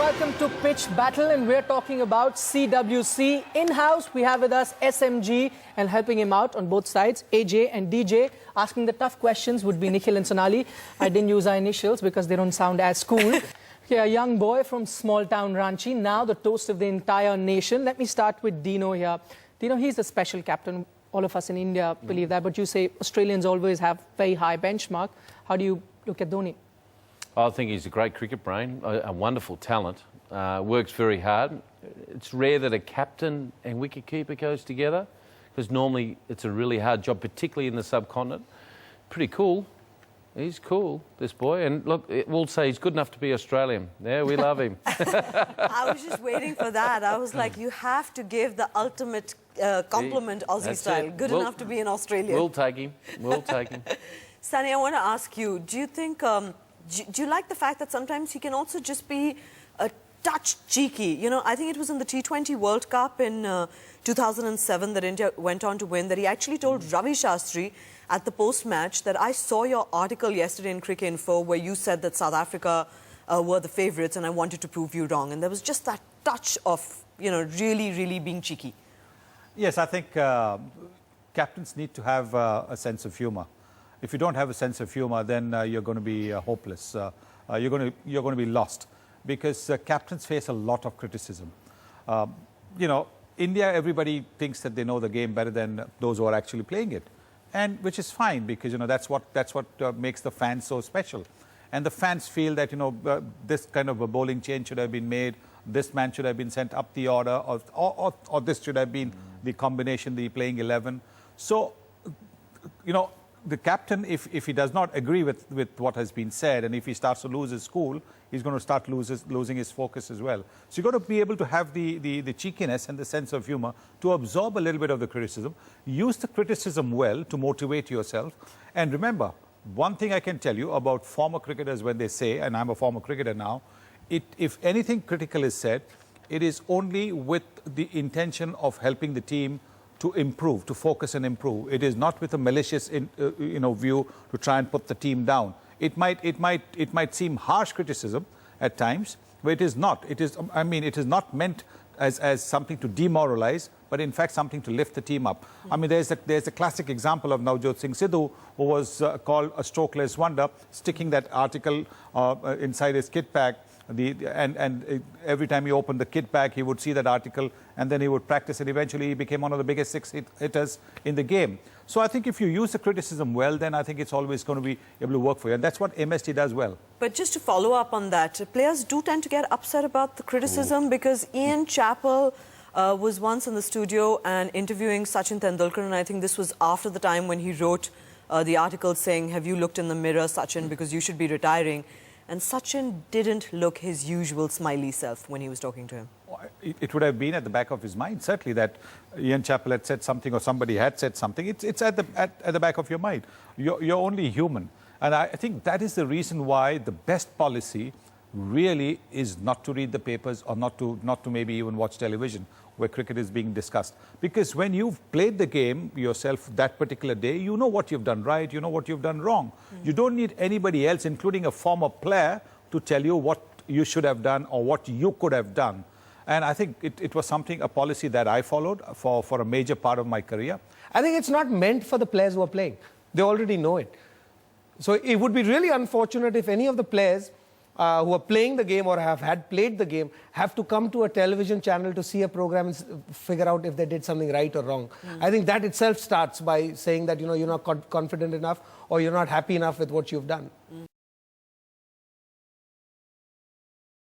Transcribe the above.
welcome to Pitch Battle, and we're talking about CWC. In-house, we have with us SMG, and helping him out on both sides, AJ and DJ. Asking the tough questions would be Nikhil and Sonali. I didn't use our initials because they don't sound as cool. Yeah, a young boy from small town Ranchi, now the toast of the entire nation. Let me start with Dino here. Dino, he's the special captain. All of us in India believe that, but you say Australians always have very high benchmark. How do you look at Dhoni? I think he's a great cricket brain, a wonderful talent, works very hard. It's rare that a captain and wicketkeeper goes together, because normally it's a really hard job, particularly in the subcontinent. Pretty cool. He's cool, this boy. And look, we'll say he's good enough to be Australian. Yeah, we love him. I was just waiting for that. I was like, you have to give the ultimate compliment Aussie style. Good enough to be an Australian. We'll take him. We'll take him. Sunny, I want to ask you, do you think... do you like the fact that sometimes he can also just be a touch cheeky? You know, I think it was in the T20 World Cup in 2007 that India went on to win, that he actually told Ravi Shastri at the post-match that I saw your article yesterday in Cricket Info where you said that South Africa were the favourites and I wanted to prove you wrong. And there was just that touch of, you know, really being cheeky. Yes, I think captains need to have a sense of humour. If you don't have a sense of humour, then you're going to be hopeless. You're going to be lost, because captains face a lot of criticism. You know, India, everybody thinks that they know the game better than those who are actually playing it, and which is fine, because you know that's what makes the fans so special. And the fans feel that, you know, this kind of a bowling change should have been made. This man should have been sent up the order, or this should have been the combination, the playing 11. So, you know, the captain, if he does not agree with what has been said, and if he starts to lose his cool, he's going to start losing his focus as well. So you've got to be able to have the cheekiness and the sense of humour to absorb a little bit of the criticism. Use the criticism well to motivate yourself. And remember, one thing I can tell you about former cricketers when they say, and I'm a former cricketer now, if anything critical is said, it is only with the intention of helping the team to improve, to focus and improve. It is not with a malicious, view to try and put the team down. It might seem harsh criticism at times, but it is not. It is, I mean, it is not meant as something to demoralize, but in fact something to lift the team up. I mean, there's a classic example of Navjot Singh Sidhu, who was called a strokeless wonder, sticking that article inside his kit bag. And every time he opened the kit bag, he would see that article, and then he would practice it. Eventually, he became one of the biggest hitters in the game. So I think if you use the criticism well, then I think it's always going to be able to work for you. And that's what MST does well. But just to follow up on that, players do tend to get upset about the criticism, because Ian Chappell was once in the studio and interviewing Sachin Tendulkar, and I think this was after the time when he wrote the article saying, have you looked in the mirror, Sachin, because you should be retiring. And Sachin didn't look his usual smiley self when he was talking to him. It would have been at the back of his mind, certainly, that Ian Chappell had said something or somebody had said something. It's at the back of your mind. You're only human. And I think that is the reason why the best policy really is not to read the papers, or not to maybe even watch television where cricket is being discussed. Because when you've played the game yourself that particular day, you know what you've done right, you know what you've done wrong. You don't need anybody else, including a former player, to tell you what you should have done or what you could have done. And I think it was a policy that I followed for a major part of my career. I think it's not meant for the players who are playing. They already know it. So it would be really unfortunate if any of the players who are playing the game or had played the game have to come to a television channel to see a program and figure out if they did something right or wrong. I think that itself starts by saying that, you know, you're not confident enough, or you're not happy enough with what you've done.